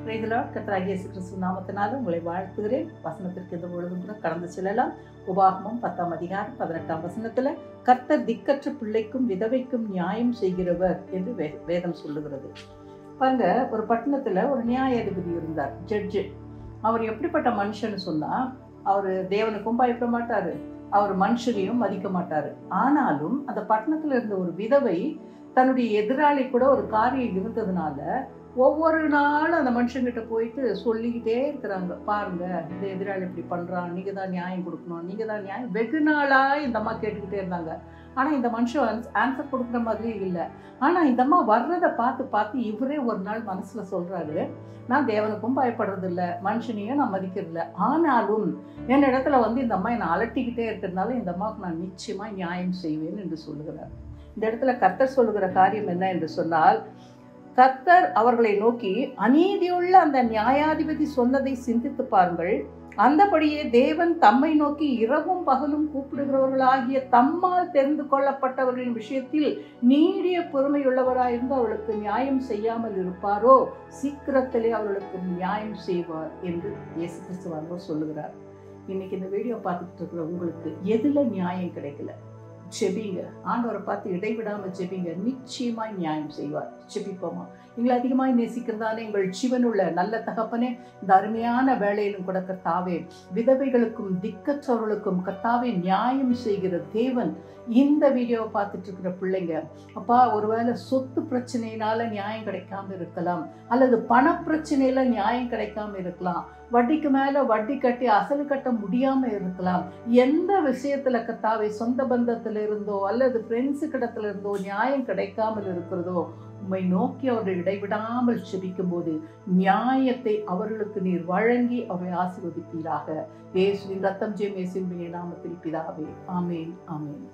Praise the Lord. கர்த்தராகிய இயேசு கிறிஸ்து நாமத்தினால உங்களை வாழ்த்துகிறேன். வசனத்திற்கு இந்த பொழுதும் கூட கடந்து செல்லலாம். உபாகமம் 10ஆம் அதிகாரம் 18ஆம் வசனத்துல கர்த்தர் திக்கற்ற பிள்ளைக்கும் விதவைக்கும் நியாயம் செய்கிறவர் என்று வேதம் சொல்லுகிறது. பாருங்க, ஒரு பட்டணத்துல ஒரு நியாயாதிபதி இருந்தார், ஜட்ஜு. அவர் எப்படிப்பட்ட மனுஷன்னு சொன்னா, அவர் தேவனுக்கும் பயப்பட மாட்டாரு, அவர் மனுஷனையும் மதிக்க மாட்டாரு. ஆனாலும் அந்த பட்டணத்துல இருந்த ஒரு விதவை தன்னுடைய எதிராளி கூட ஒரு காரியம் இருந்ததுனால ஒவ்வொரு நாளும் அந்த மனுஷங்கிட்ட போயிட்டு சொல்லிக்கிட்டே இருக்கிறாங்க, பாருங்க இந்த எதிராளி இப்படி பண்றான், நீங்க தான் நியாயம் கொடுக்கணும், நீங்க தான் நியாயம். வெகு நாளா இந்த அம்மா கேட்டுக்கிட்டே இருந்தாங்க. ஆனா இந்த மனுஷன் ஆன்சர் கொடுக்குற மாதிரி இல்லை. ஆனா இந்த அம்மா வர்றதை பார்த்து பார்த்து இவரே ஒரு நாள் மனசுல சொல்றாரு, நான் தேவனுக்கும் பயப்படுறது இல்லை, மனுஷனையும் நான் மதிக்கிறது இல்லை, ஆனாலும் என் இடத்துல இந்த அம்மா என்னை அலட்டிக்கிட்டே இருக்கிறதுனால இந்த அம்மாவுக்கு நான் நிச்சயமா நியாயம் செய்வேன் என்று சொல்லுகிறார். இந்த இடத்துல கர்த்தர் சொல்லுகிற காரியம் என்ன என்று சொன்னால், கர்த்தர் அவர்களை நோக்கி, அநீதியுள்ள அந்த நியாயாதிபதி சொன்னதை சிந்தித்து பாருங்கள், அந்தபடியே தேவன் தம்மை நோக்கி இரவும் பகலும் கூப்பிடுகிறவர்களாகிய தம்மால் தெரிந்து கொள்ளப்பட்டவர்களின் விஷயத்தில் நீடிய பொறுமையுள்ளவராயிருந்து அவர்களுக்கு நியாயம் செய்யாமல் இருப்பாரோ, சீக்கிரத்திலே அவர்களுக்கு நியாயம் செய்வார் என்று இயேசு கிறிஸ்து சொல்லுகிறார். இன்னைக்கு இந்த வீடியோ பார்த்துட்டு இருக்கிற உங்களுக்கு எதுல நியாயம் கிடைக்கல, ஜெபிங்க. ஆண்டவரை பார்த்து இடைவிடாம ஜெபிங்க, நிச்சயமாய் நியாயம் செய்வார். ஜெபிப்போமா? எங்களை அதிகமாய் நேசிக்கிறதானே எங்கள் ஜீவனுள்ள நல்ல தகப்பனே, இந்த அருமையான வேலையிலும் கூட கர்த்தாவே, விதவைகளுக்கும் திக்கற்றவர்களுக்கும் கர்த்தாவே நியாயம் செய்கிற தேவன், இந்த வீடியோவை பார்த்துட்டு இருக்கிற பிள்ளைங்க அப்பா, ஒருவேளை சொத்து பிரச்சனையினால நியாயம் கிடைக்காம இருக்கலாம், அல்லது பண பிரச்சனையில நியாயம் கிடைக்காம இருக்கலாம், வட்டிக்கு மேல வட்டி கட்டி அசல் கட்ட முடியாம இருக்கலாம். எந்த விஷயத்துல கர்த்தாவே சொந்த பந்தத்துல இருந்தோ அல்லது ஃப்ரெண்ட்ஸு கிடத்துல இருந்தோ நியாயம் கிடைக்காமல் இருக்கிறதோ, உம்மை நோக்கி அவர்கள் இடைவிடாமல் ஜெபிக்கும் போது நியாயத்தை அவர்களுக்கு நீர் வழங்கி அவரை ஆசீர்வதிப்பீராக. இயேசுவின் ரத்தம் ஜெயம், இயேசுவின் நாமத்தில் பிதாவே, ஆமேன், ஆமேன்.